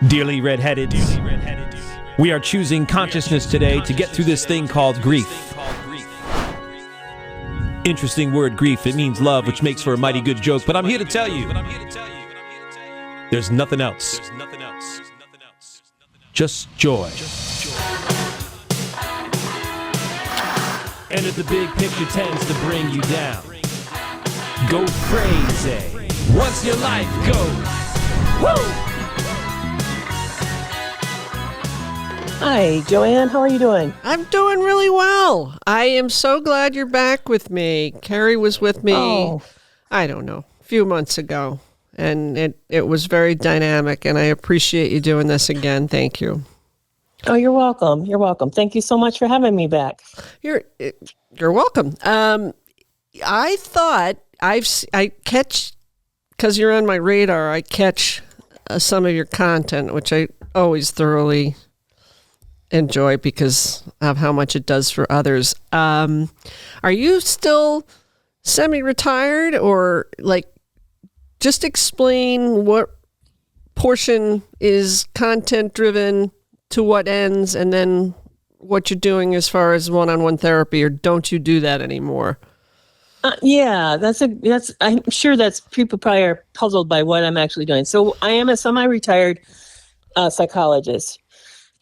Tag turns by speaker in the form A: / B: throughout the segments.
A: Dearly redheaded, we are choosing consciousness today to get through this thing called grief. Interesting word, grief. It means love, which makes for a mighty good joke. But I'm here to tell you, there's nothing else. Just joy. And if the big picture tends to bring you down, go crazy once your life goes. Woo!
B: Hi, Joanne. How are you doing?
C: I'm doing really well. I am so glad you're back with me. Carrie was with me, I don't know, a few months ago, and it was very dynamic, and I appreciate you doing this again. Thank you.
B: Oh, you're welcome. You're welcome. Thank you so much for having me back.
C: You're welcome. I thought I catch, because you're on my radar, I catch some of your content, which I always thoroughly enjoy because of how much it does for others. Are you still semi-retired, or just explain what portion is content driven to what ends, and then what you're doing as far as one-on-one therapy, or don't you do that anymore?
B: Yeah, I'm sure that's people probably are puzzled by what I'm actually doing. So I am a semi-retired psychologist.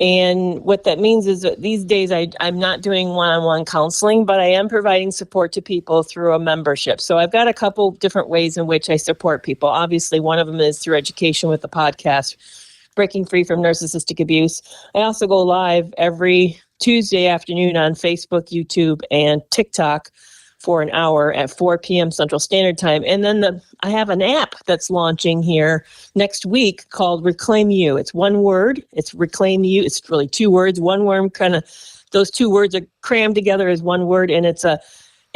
B: And what that means is that these days I'm not doing one-on-one counseling, but I am providing support to people through a membership. So I've got a couple different ways in which I support people. Obviously, one of them is through education with the podcast, Breaking Free from Narcissistic Abuse. I also go live every Tuesday afternoon on Facebook, YouTube, and TikTok for an hour at 4 p.m. Central Standard Time. And then I have an app that's launching here next week called Reclaim You. It's one word. It's Reclaim You. It's really two words. One word, kind of, those two words are crammed together as one word. And it's a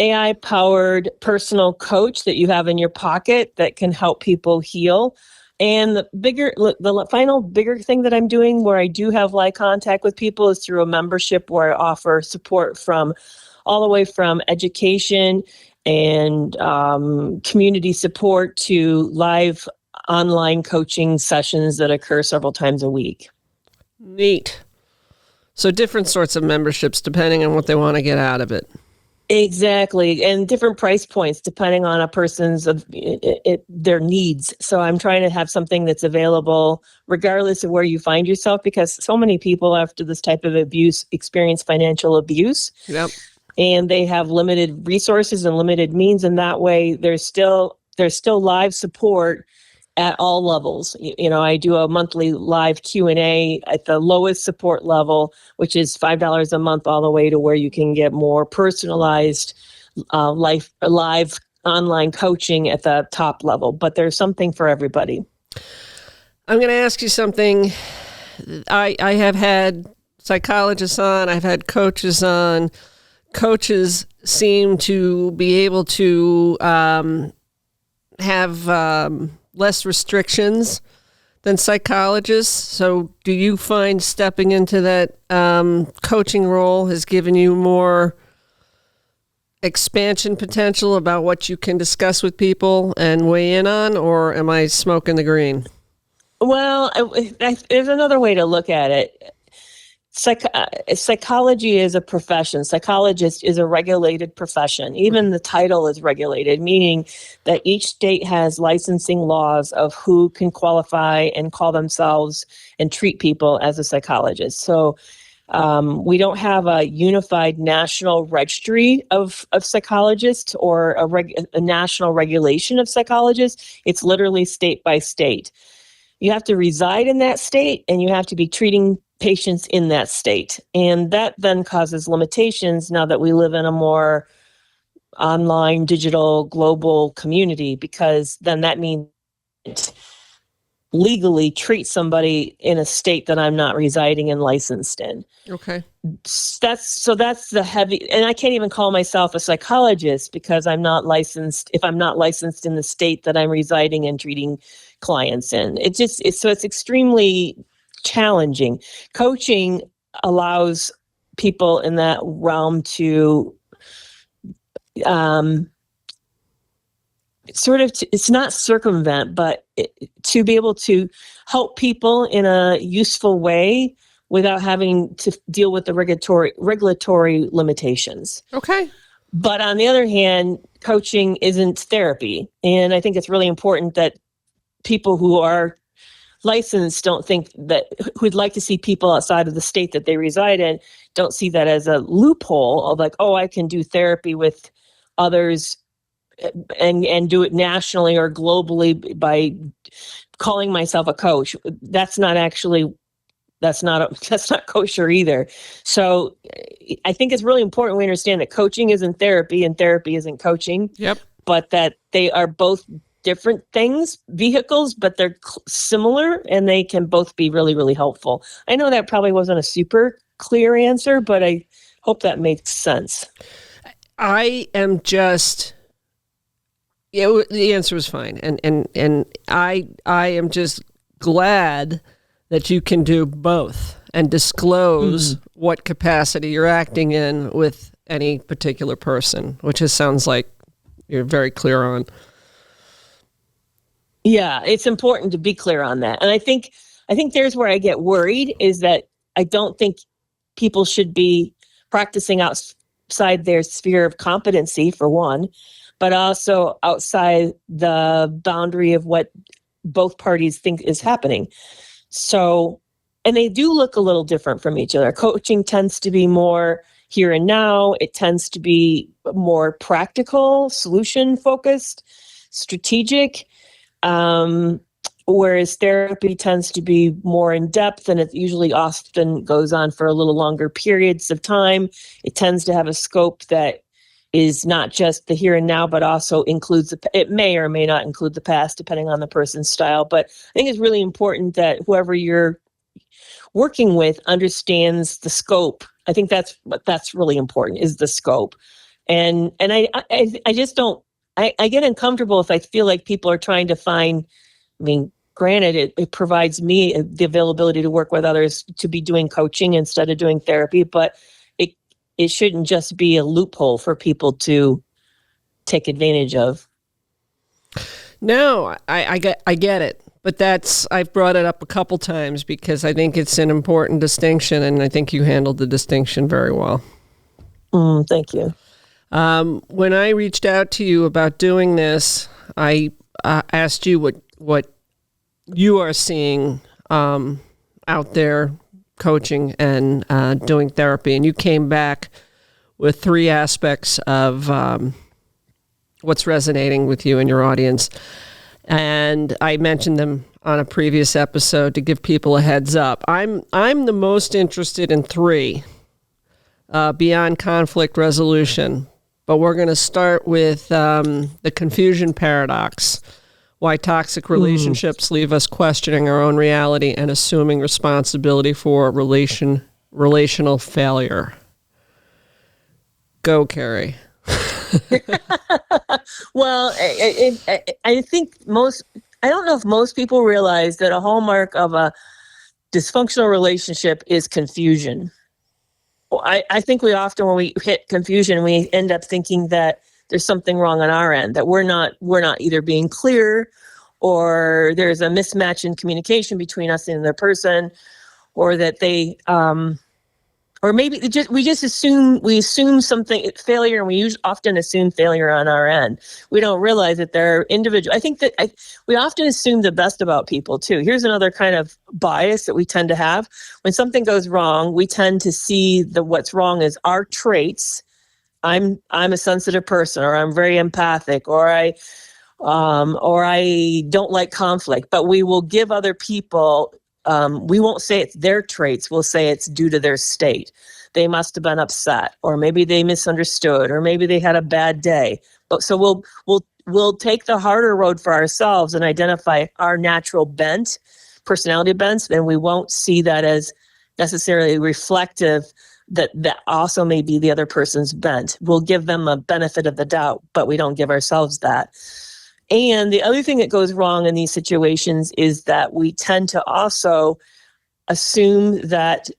B: AI-powered personal coach that you have in your pocket that can help people heal. And the final bigger thing that I'm doing where I do have live contact with people is through a membership where I offer support from all the way from education and community support to live online coaching sessions that occur several times a week.
C: Neat. So different sorts of memberships depending on what they want to get out of it.
B: Exactly. And different price points depending on a person's their needs. So I'm trying to have something that's available regardless of where you find yourself, because so many people after this type of abuse experience financial abuse.
C: Yep.
B: And they have limited resources and limited means. And that way there's still live support at all levels. You know, I do a monthly live Q&A at the lowest support level, which is $5 a month, all the way to where you can get more personalized live online coaching at the top level. But there's something for everybody.
C: I'm going to ask you something. I have had psychologists on. I've had coaches on. Coaches seem to be able to have less restrictions than psychologists. So do you find stepping into that coaching role has given you more expansion potential about what you can discuss with people and weigh in on, or am I smoking the green?
B: Well, there's another way to look at it. Psychology is a profession. Psychologist is a regulated profession. Even the title is regulated, meaning that each state has licensing laws of who can qualify and call themselves and treat people as a psychologist. So we don't have a unified national registry of psychologists or a national regulation of psychologists. It's literally state by state. You have to reside in that state, and you have to be treating patients in that state. And that then causes limitations now that we live in a more online, digital, global community, because then that means legally treat somebody in a state that I'm not residing and licensed in.
C: Okay.
B: That's the heavy, and I can't even call myself a psychologist because I'm not licensed, if I'm not licensed in the state that I'm residing and treating clients in. It's extremely challenging. Coaching allows people in that realm to it's not circumvent, but to be able to help people in a useful way without having to deal with the regulatory limitations.
C: Okay.
B: But on the other hand, coaching isn't therapy. And I think it's really important that people who are licensed don't think that, who'd like to see people outside of the state that they reside in, don't see that as a loophole of like, oh, I can do therapy with others and do it nationally or globally by calling myself a coach. That's not kosher either. So I think it's really important we understand that coaching isn't therapy and therapy isn't coaching.
C: Yep.
B: But that they are both different things, vehicles, but they're similar and they can both be really, really helpful. I know that probably wasn't a super clear answer, but I hope that makes sense.
C: I am just, the answer was fine. And I am just glad that you can do both and disclose what capacity you're acting in with any particular person, which just sounds like you're very clear on.
B: Yeah, it's important to be clear on that. And I think there's where I get worried is that I don't think people should be practicing outside their sphere of competency, for one, but also outside the boundary of what both parties think is happening. So, and they do look a little different from each other. Coaching tends to be more here and now. It tends to be more practical, solution focused, strategic. Whereas therapy tends to be more in depth, and it usually often goes on for a little longer periods of time. It tends to have a scope that is not just the here and now, but also includes, it may or may not include the past, depending on the person's style. But I think it's really important that whoever you're working with understands the scope. I think that's really important, is the scope. And I just don't, I get uncomfortable if I feel like people are trying to find, I mean, granted, it provides me the availability to work with others to be doing coaching instead of doing therapy, but it shouldn't just be a loophole for people to take advantage of.
C: No, I get it. But I've brought it up a couple times because I think it's an important distinction, and I think you handled the distinction very well.
B: Thank you.
C: When I reached out to you about doing this, I asked you what you are seeing out there coaching and doing therapy, and you came back with 3 aspects of what's resonating with you and your audience. And I mentioned them on a previous episode to give people a heads up. I'm the most interested in 3, beyond conflict resolution. But we're going to start with the confusion paradox, why toxic relationships leave us questioning our own reality and assuming responsibility for relational failure. Go, Carrie.
B: Well, I think I don't know if most people realize that a hallmark of a dysfunctional relationship is confusion. I think we often, when we hit confusion, we end up thinking that there's something wrong on our end, that we're not either being clear, or there's a mismatch in communication between us and the person, or that they, or maybe we assume something, failure, and we often assume failure on our end. We don't realize that they're individual. I think that we often assume the best about people too. Here's another kind of bias that we tend to have. When something goes wrong, we tend to see what's wrong as our traits. I'm a sensitive person, or I'm very empathic, or I don't like conflict. But we will give other people. We won't say it's their traits. We'll say it's due to their state. They must have been upset, or maybe they misunderstood, or maybe they had a bad day. But so we'll take the harder road for ourselves and identify our natural bent, personality bents, and we won't see that as necessarily reflective that also may be the other person's bent. We'll give them a benefit of the doubt, but we don't give ourselves that. And the other thing that goes wrong in these situations is that we tend to also assume that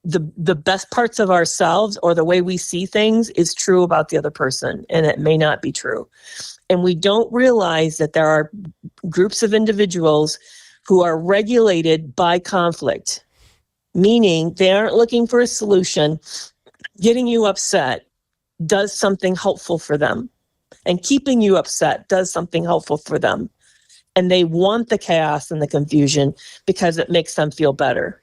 B: the best parts of ourselves, or the way we see things, is true about the other person, and it may not be true. And we don't realize that there are groups of individuals who are regulated by conflict, meaning they aren't looking for a solution. Getting you upset does something helpful for them, and keeping you upset does something helpful for them. And they want the chaos and the confusion because it makes them feel better.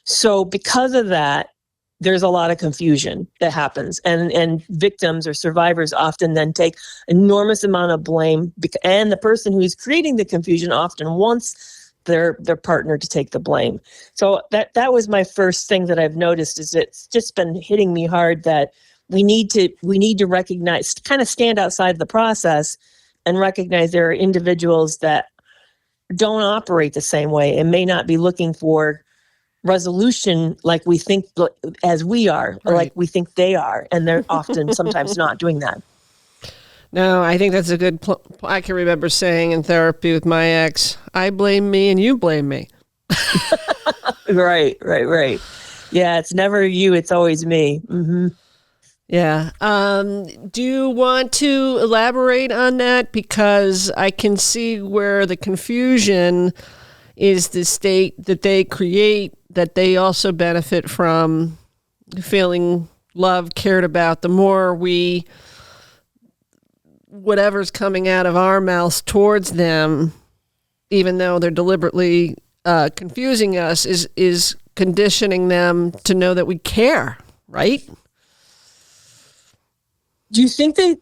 B: So because of that, there's a lot of confusion that happens, and victims or survivors often then take enormous amount of blame, and the person who's creating the confusion often wants their partner to take the blame. So that was my first thing that I've noticed, is it's just been hitting me hard that we need to recognize, kind of stand outside the process and recognize there are individuals that don't operate the same way and may not be looking for resolution like we think, as we are, or like we think they are, and they're often sometimes not doing that.
C: No, I think that's a good I can remember saying in therapy with my ex, I blame me and you blame me.
B: Right. Yeah, it's never you, it's always me. Mm-hmm.
C: Yeah. Do you want to elaborate on that? Because I can see where the confusion is the state that they create, that they also benefit from feeling loved, cared about. The more whatever's coming out of our mouths towards them, even though they're deliberately confusing us, is conditioning them to know that we care, right?
B: Do you think they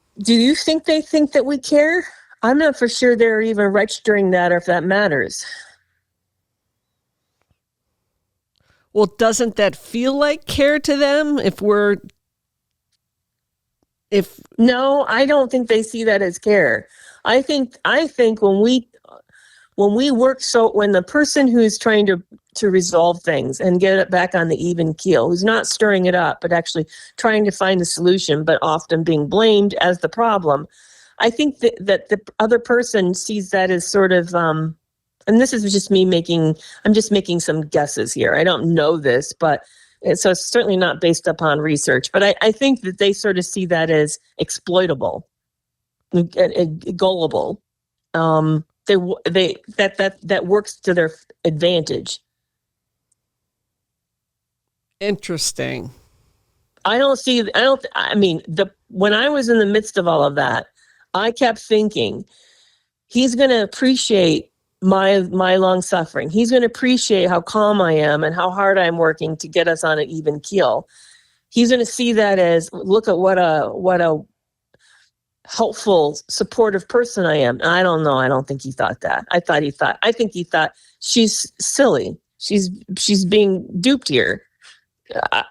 B: think that we care? I'm not for sure they're even registering that, or if that matters.
C: Well, doesn't that feel like care to them
B: No, I don't think they see that as care. I think when the person who's trying to resolve things and get it back on the even keel, who's not stirring it up, but actually trying to find a solution, but often being blamed as the problem, I think that the other person sees that as sort of, and this is just I'm just making some guesses here. I don't know this, but so it's certainly not based upon research, but I think that they sort of see that as exploitable, gullible. That works to their advantage.
C: Interesting.
B: When I was in the midst of all of that, I kept thinking, he's going to appreciate my long suffering. He's going to appreciate how calm I am and how hard I'm working to get us on an even keel. He's going to see that as, look at what a helpful, supportive person I am. And I don't know. I don't think he thought that. I think he thought she's silly. She's being duped here.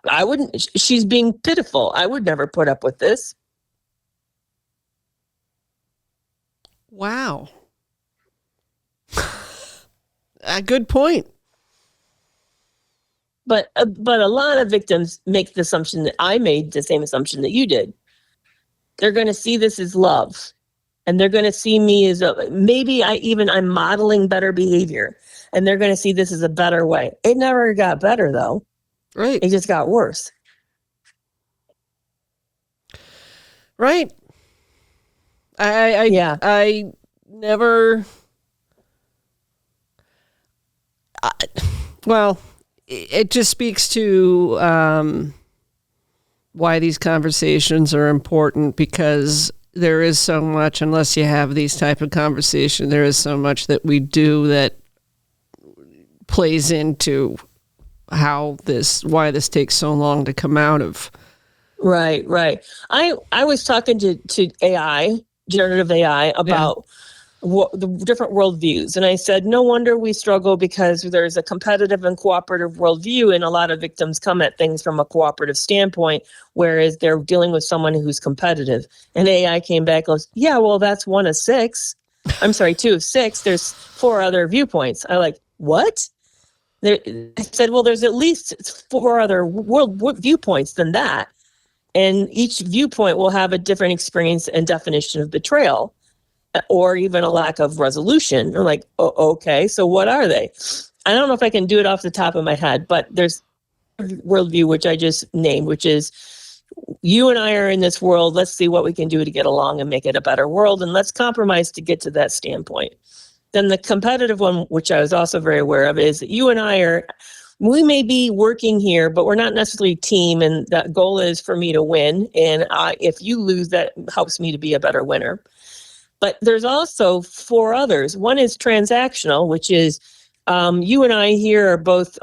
B: I wouldn't, she's being pitiful. I would never put up with this.
C: Wow. A good point.
B: But a lot of victims make the assumption that I made, the same assumption that you did. They're going to see this as love, and they're going to see me as I'm modeling better behavior, and they're going to see this as a better way. It never got better, though.
C: Right.
B: It just got worse.
C: Right. I never. Well, it just speaks to why these conversations are important, because there is so much, unless you have these type of conversations, there is so much that we do that plays into why this takes so long to come out of.
B: Right. I was talking to AI, generative AI, about the different worldviews. And I said, no wonder we struggle, because there's a competitive and cooperative worldview, and a lot of victims come at things from a cooperative standpoint, whereas they're dealing with someone who's competitive. And AI came back and goes, yeah, well, that's 2 of 6. There's 4 other viewpoints. I like, what? I said, well, there's at least 4 other world viewpoints than that. And each viewpoint will have a different experience and definition of betrayal, or even a lack of resolution. I'm like, oh, okay, so what are they? I don't know if I can do it off the top of my head, but there's worldview, which I just named, which is you and I are in this world. Let's see what we can do to get along and make it a better world. And let's compromise to get to that standpoint. Then the competitive one, which I was also very aware of, is that you and we may be working here, but we're not necessarily a team. And that goal is for me to win. And if you lose, that helps me to be a better winner. But there's also 4 others. One is transactional, which is you and I here are both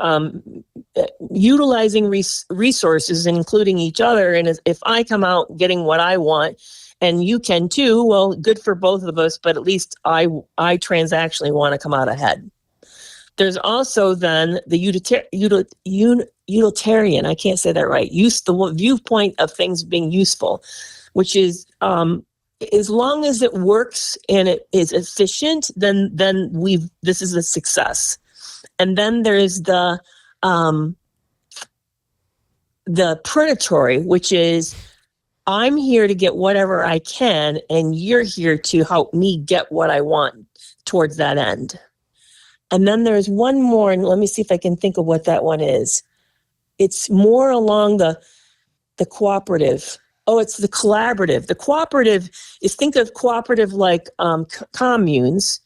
B: utilizing resources, including each other. And if I come out getting what I want and you can too, well, good for both of us, but at least I transactionally want to come out ahead. There's also then the utilitarian, I can't say that right, the viewpoint of things being useful, which is as long as it works and it is efficient, then this is a success. And then there's the predatory, which is I'm here to get whatever I can, and you're here to help me get what I want towards that end. And then there's one more, and let me see if I can think of what that one is. It's more along the cooperative. Oh, it's the collaborative. The cooperative is, think of cooperative like communes,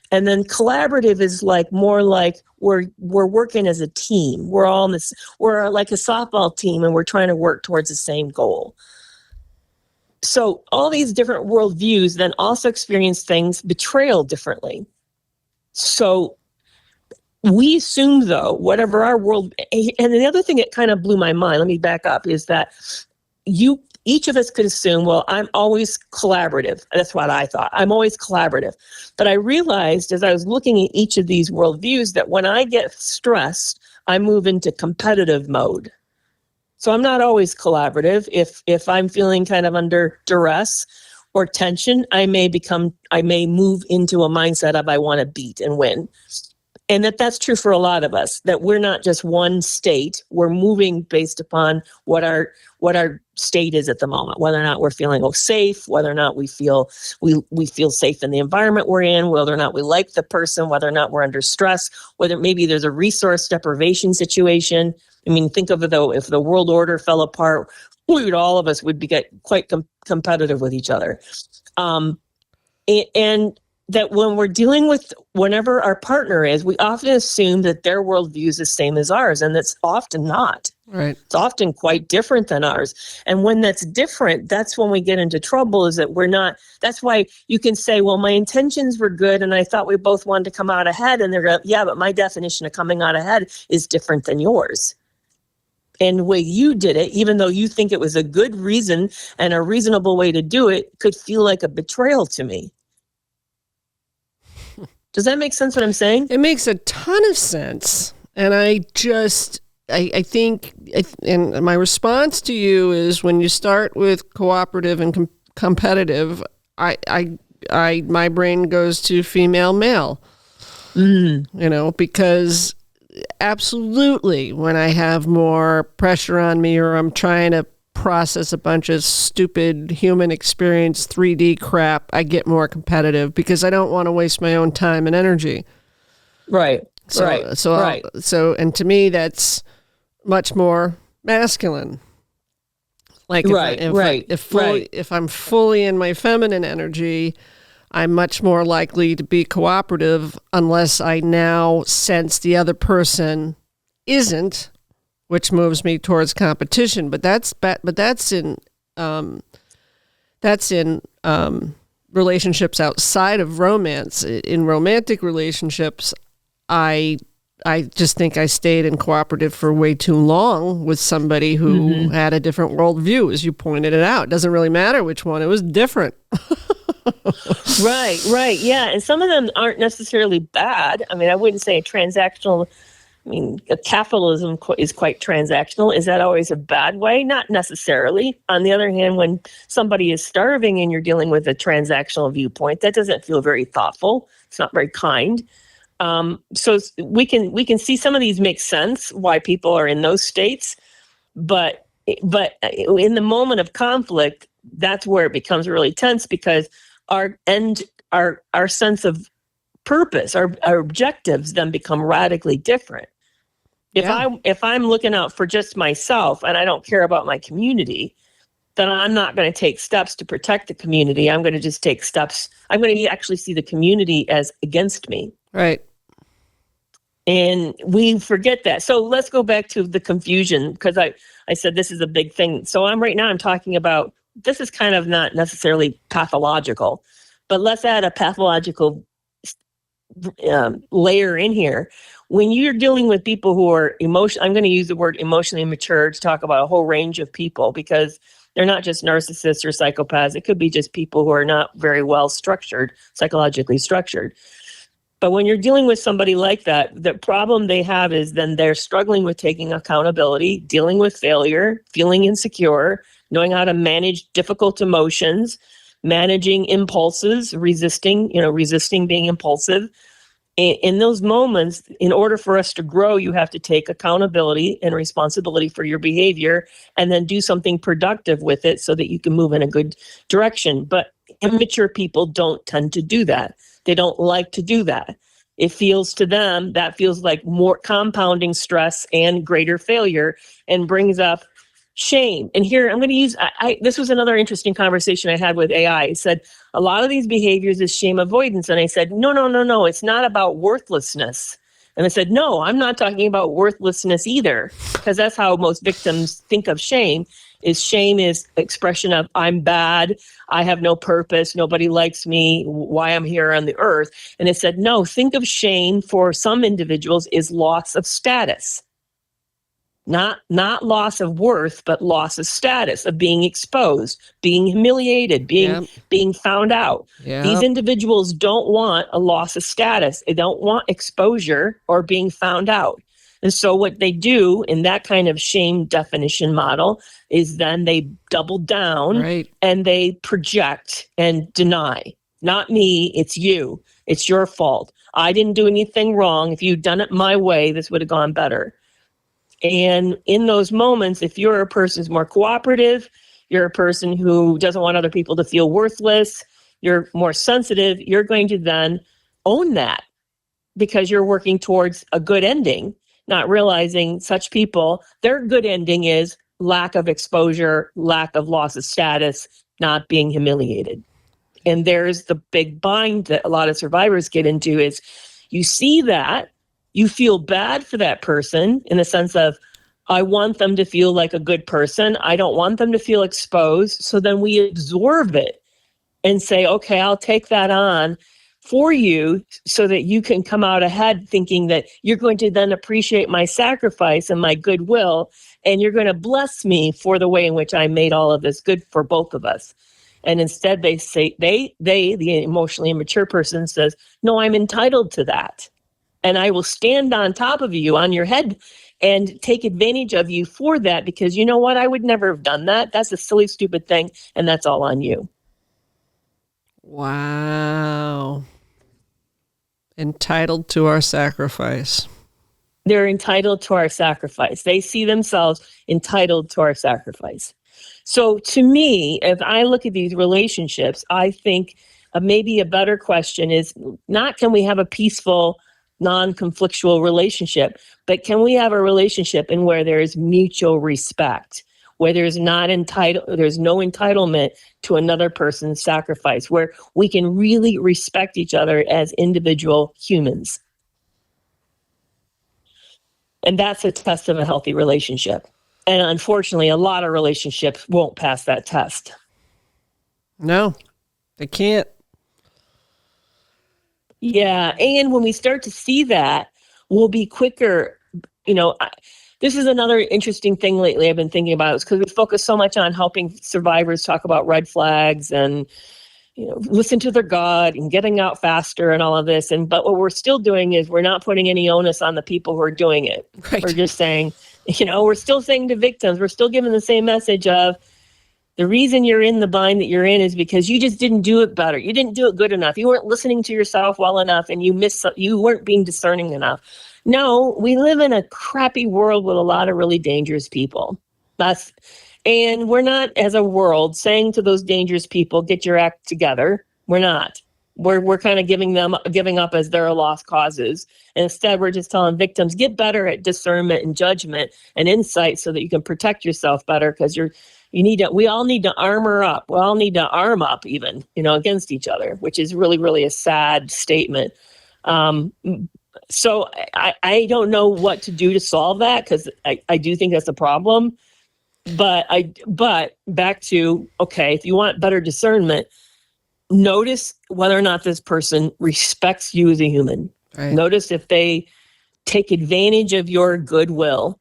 B: and then collaborative is like more like we're working as a team. We're all in this. We're like a softball team, and we're trying to work towards the same goal. So all these different worldviews then also experience betrayal differently. So we assume, though, whatever our world, and the other thing that kind of blew my mind, let me back up, is that each of us could assume, well, I'm always collaborative. That's what I thought. I'm always collaborative. But I realized as I was looking at each of these worldviews that when I get stressed, I move into competitive mode. So I'm not always collaborative. If I'm feeling kind of under duress or tension, I may move into a mindset of I want to beat and win. And that's true for a lot of us, that we're not just one state. We're moving based upon what our state is at the moment, whether or not we're feeling safe, whether or not we feel safe in the environment we're in, whether or not we like the person, whether or not we're under stress, whether maybe there's a resource deprivation situation. I mean, think of it though, if the world order fell apart, all of us would get quite competitive with each other. And that when we're dealing with whenever our partner is, we often assume that their worldview is the same as ours, and that's often not.
C: Right.
B: It's often quite different than ours. And when that's different, that's when we get into trouble, is that we're not, that's why you can say, well, my intentions were good and I thought we both wanted to come out ahead. And they're going, yeah, but my definition of coming out ahead is different than yours. And the way you did it, even though you think it was a good reason and a reasonable way to do it, could feel like a betrayal to me. Does that make sense what I'm saying?
C: It makes a ton of sense. And I think, and my response to you is when you start with cooperative and competitive, my brain goes to female, male, because absolutely when I have more pressure on me or I'm trying to process a bunch of stupid human experience 3D crap, I get more competitive because I don't want to waste my own time and energy.
B: Right.
C: So and to me that's much more masculine. Like if I'm fully in my feminine energy, I'm much more likely to be cooperative unless I now sense the other person isn't, which moves me towards competition. But that's in relationships outside of romance. In romantic relationships, I just think I stayed in cooperative for way too long with somebody who had a different worldview, as you pointed it out. It doesn't really matter which one; it was different.
B: Right, yeah. And some of them aren't necessarily bad. I mean, I wouldn't say transactional. I mean, capitalism is quite transactional. Is that always a bad way? Not necessarily. On the other hand, when somebody is starving and you're dealing with a transactional viewpoint, that doesn't feel very thoughtful. It's not very kind. So we can see some of these make sense why people are in those states, but in the moment of conflict, that's where it becomes really tense because our sense of purpose, our objectives then become radically different. If I'm looking out for just myself and I don't care about my community, then I'm not going to take steps to protect the community. I'm going to just take steps. I'm going to actually see the community as against me.
C: Right.
B: And we forget that. So let's go back to the confusion, because I said this is a big thing. So I'm talking about, this is kind of not necessarily pathological, but let's add a pathological layer in here. When you're dealing with people who are I'm going to use the word emotionally immature to talk about a whole range of people, because they're not just narcissists or psychopaths. It could be just people who are not very well structured, psychologically structured. But when you're dealing with somebody like that, the problem they have is then they're struggling with taking accountability, dealing with failure, feeling insecure, knowing how to manage difficult emotions, managing impulses, resisting being impulsive. In those moments, in order for us to grow, you have to take accountability and responsibility for your behavior and then do something productive with it so that you can move in a good direction. But immature people don't tend to do that. They don't like to do that. It feels to them, that feels like more compounding stress and greater failure, and brings up shame. And here I'm going to use, this was another interesting conversation I had with AI. It said, a lot of these behaviors is shame avoidance. And I said, no, it's not about worthlessness. And I said, no, I'm not talking about worthlessness either, because that's how most victims think of shame. Shame is expression of, I'm bad, I have no purpose, nobody likes me, why I'm here on the earth. And it said, no, think of shame for some individuals is loss of status. Not loss of worth, but loss of status, of being exposed, being humiliated, being found out.
C: Yep.
B: These individuals don't want a loss of status. They don't want exposure or being found out. And so what they do in that kind of shame definition model is then they double down,
C: right,
B: and they project and deny. Not me, it's you. It's your fault. I didn't do anything wrong. If you'd done it my way, this would have gone better. And in those moments, if you're a person who's more cooperative, you're a person who doesn't want other people to feel worthless, you're more sensitive, you're going to then own that because you're working towards a good ending, not realizing such people, their good ending is lack of exposure, lack of loss of status, not being humiliated. And there's the big bind that a lot of survivors get into is you see that, you feel bad for that person in the sense of, I want them to feel like a good person. I don't want them to feel exposed. So then we absorb it and say, okay, I'll take that on for you so that you can come out ahead thinking that you're going to then appreciate my sacrifice and my goodwill, and you're going to bless me for the way in which I made all of this good for both of us. And instead they say, the emotionally immature person says, no, I'm entitled to that. And I will stand on top of you, on your head, and take advantage of you for that, because you know what? I would never have done that. That's a silly, stupid thing, and that's all on you.
C: Wow. Entitled to our sacrifice.
B: They're entitled to our sacrifice. They see themselves entitled to our sacrifice. So to me, if I look at these relationships, I think maybe a better question is not, can we have a peaceful, non-conflictual relationship, but can we have a relationship in where there is mutual respect, where there's no entitlement to another person's sacrifice, where we can really respect each other as individual humans. And that's a test of a healthy relationship. And unfortunately, a lot of relationships won't pass that test.
C: No, they can't.
B: Yeah. And when we start to see that, we'll be quicker. This is another interesting thing lately I've been thinking about, is because we focus so much on helping survivors talk about red flags and, listen to their gut and getting out faster and all of this. But what we're still doing is we're not putting any onus on the people who are doing it.
C: Right.
B: We're just saying, we're still saying to victims, we're still giving the same message of, the reason you're in the bind that you're in is because you just didn't do it better. You didn't do it good enough. You weren't listening to yourself well enough, and you weren't being discerning enough. No, we live in a crappy world with a lot of really dangerous people. And we're not, as a world, saying to those dangerous people, get your act together. We're not. We're kind of giving up as their lost causes. And instead, we're just telling victims, get better at discernment and judgment and insight so that you can protect yourself better, because We all need to armor up. We all need to arm up even, against each other, which is really, really a sad statement. So I don't know what to do to solve that, because I do think that's a problem. But back to, okay, if you want better discernment, notice whether or not this person respects you as a human.
C: Right.
B: Notice if they take advantage of your goodwill.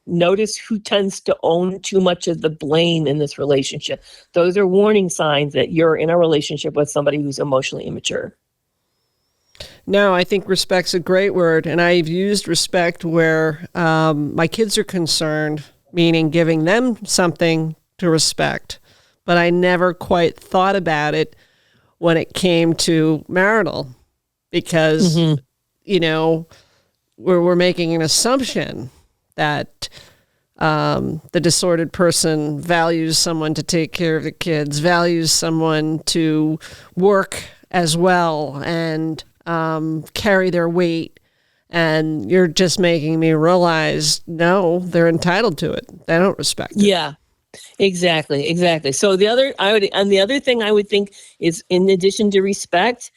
B: Notice who tends to own too much of the blame in this relationship. Those are warning signs that you're in a relationship with somebody who's emotionally immature.
C: No, I think respect's a great word. And I've used respect where my kids are concerned, meaning giving them something to respect. But I never quite thought about it when it came to marital, because, we're making an assumption that the disordered person values someone to take care of the kids, values someone to work as well and carry their weight. And you're just making me realize, no, they're entitled to it. They don't respect it.
B: Yeah, exactly. So the other thing I would think is, in addition to respect,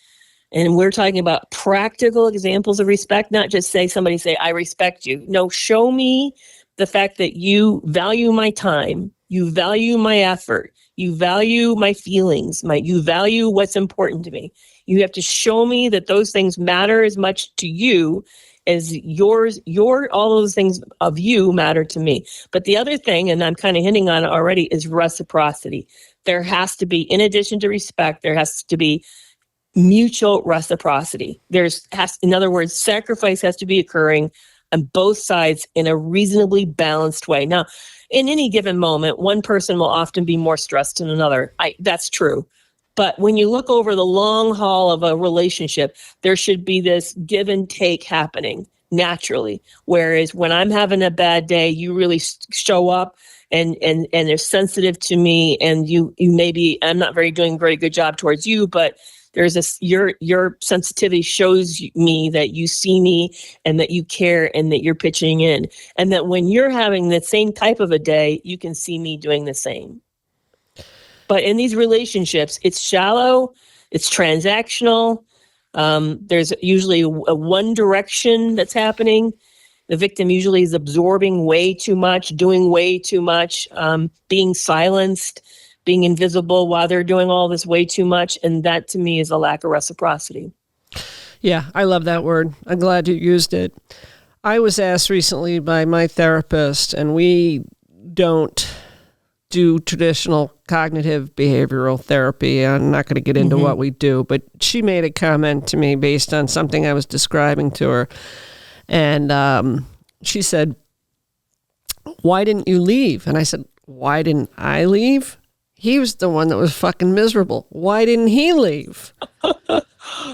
B: and we're talking about practical examples of respect, not just somebody say, I respect you. No, show me the fact that you value my time, you value my effort, you value my feelings, you value what's important to me. You have to show me that those things matter as much to you as all those things of you matter to me. But the other thing, and I'm kind of hinting on it already, is reciprocity. There has to be, in addition to respect, there has to be mutual reciprocity. In other words, sacrifice has to be occurring on both sides in a reasonably balanced way. Now, in any given moment, one person will often be more stressed than another. That's true. But when you look over the long haul of a relationship, there should be this give and take happening naturally. Whereas when I'm having a bad day, you really show up and they're sensitive to me, and you maybe, I'm not doing a very good job towards you, but there's your sensitivity shows me that you see me and that you care and that you're pitching in, and that when you're having the same type of a day, you can see me doing the same. But in these relationships, it's shallow, it's transactional. There's usually a one direction that's happening. The victim usually is absorbing way too much, doing way too much, being silenced, being invisible while they're doing all this way too much. And that, to me, is a lack of reciprocity.
C: Yeah, I love that word. I'm glad you used it. I was asked recently by my therapist, and we don't do traditional cognitive behavioral therapy. I'm not going to get into what we do, but she made a comment to me based on something I was describing to her. And she said, "Why didn't you leave?" And I said, "Why didn't I leave? He was the one that was fucking miserable. Why didn't he leave?"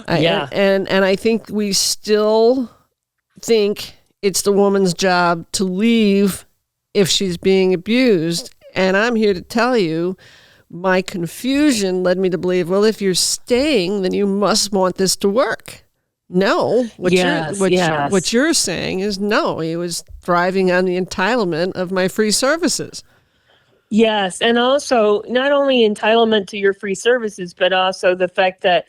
B: Yeah.
C: And I think we still think it's the woman's job to leave if she's being abused. And I'm here to tell you, my confusion led me to believe, well, if you're staying, then you must want this to work. No, what you're saying is no, he was thriving on the entitlement of my free services.
B: Yes, and also not only entitlement to your free services, but also the fact that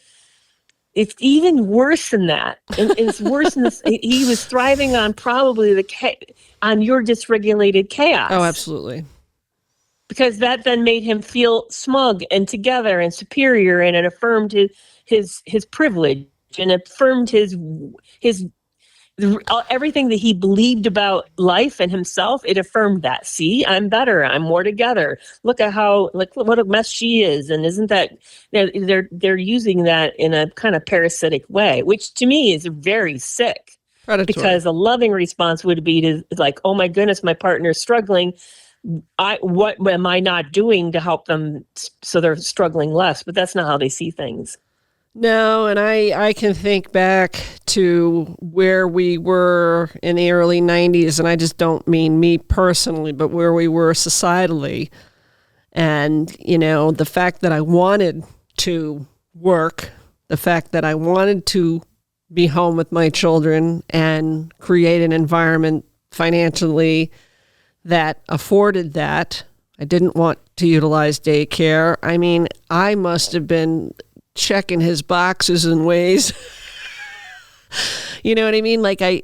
B: it's even worse than that. And it's worse than this. He was thriving on probably on your dysregulated chaos.
C: Oh, absolutely.
B: Because that then made him feel smug and together and superior, and it affirmed his privilege and affirmed his everything that he believed about life and himself. It affirmed that. See, I'm better. I'm more together. Look at what a mess she is. And isn't that they're using that in a kind of parasitic way, which to me is very sick.
C: Predatory.
B: Because a loving response would be to oh my goodness, my partner's struggling. What am I not doing to help them so they're struggling less? But that's not how they see things.
C: No, and I can think back to where we were in the early 90s, and I just don't mean me personally, but where we were societally. And, the fact that I wanted to work, the fact that I wanted to be home with my children and create an environment financially that afforded that, I didn't want to utilize daycare. I mean, I must have been checking his boxes in ways. You know what I mean? Like
B: I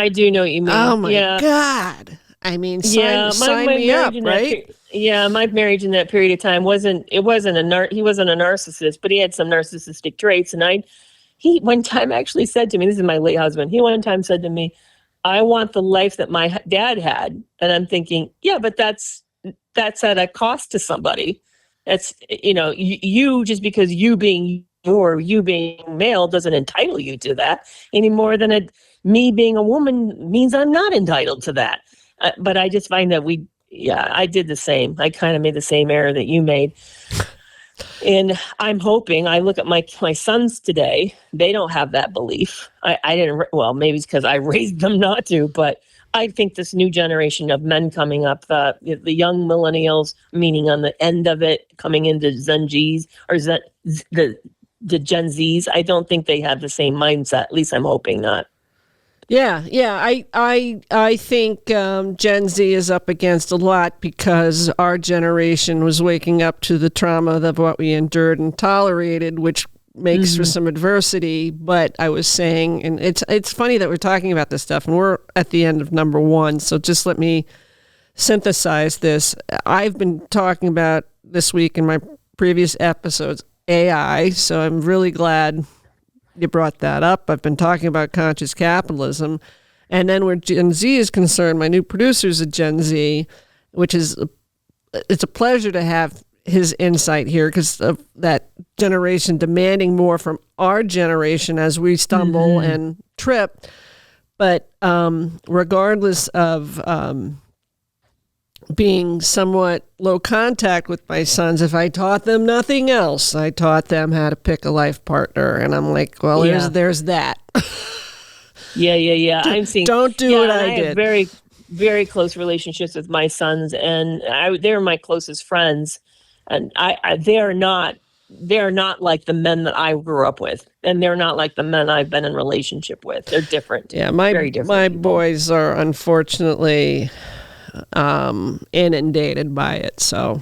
B: do know what you mean.
C: oh my
B: Yeah.
C: God. I mean,
B: Yeah,
C: sign me up, right?
B: My marriage in that period of time he wasn't a narcissist, but he had some narcissistic traits. And he one time actually said to me, this is my late husband, he one time said to me, I want the life that my dad had. And I'm thinking, yeah, but that's at a cost to somebody. That's, you just because you being male doesn't entitle you to that any more than me being a woman means I'm not entitled to that. But I just find that I did the same. I kind of made the same error that you made. And I'm hoping, I look at my sons today, they don't have that belief. I didn't, well, maybe it's because I raised them not to, but I think this new generation of men coming up, the young millennials, meaning on the end of it, coming into Gen Zs or the Gen Zs, I don't think they have the same mindset. At least I'm hoping not.
C: Yeah. I think Gen Z is up against a lot because our generation was waking up to the trauma of what we endured and tolerated, which makes for some adversity. But I was saying, and it's funny that we're talking about this stuff, and we're at the end of number one. So just let me synthesize this. I've been talking about this week in my previous episodes AI, so I'm really glad you brought that up. I've been talking about conscious capitalism. And then where Gen Z is concerned, my new producer's a Gen Z, which is, it's a pleasure to have his insight here because of that generation demanding more from our generation as we stumble and trip. But regardless of being somewhat low contact with my sons, if I taught them nothing else, I taught them how to pick a life partner. And I'm like, well, there's that.
B: Yeah. I'm seeing.
C: Don't do what I
B: I
C: did.
B: have very, very close relationships with my sons, and they're my closest friends. And they're not like the men that I grew up with, and they're not like the men I've been in relationship with. They're different.
C: Yeah,
B: very different
C: my
B: people.
C: boys are unfortunately inundated by it. So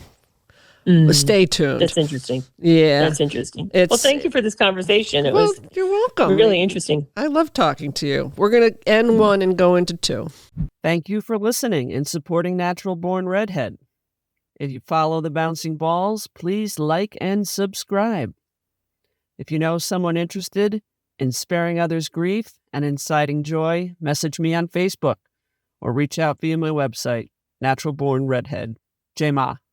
C: stay tuned.
B: That's interesting.
C: Yeah,
B: That's interesting. Well, thank you for this conversation. It was
C: you're welcome.
B: really interesting.
C: I love talking to you. We're going to end one and go into two.
D: Thank you for listening and supporting Natural Born Redhead. If you follow the bouncing balls, please like and subscribe. If you know someone interested in sparing others grief and inciting joy, message me on Facebook or reach out via my website, Natural Born Redhead. J Ma.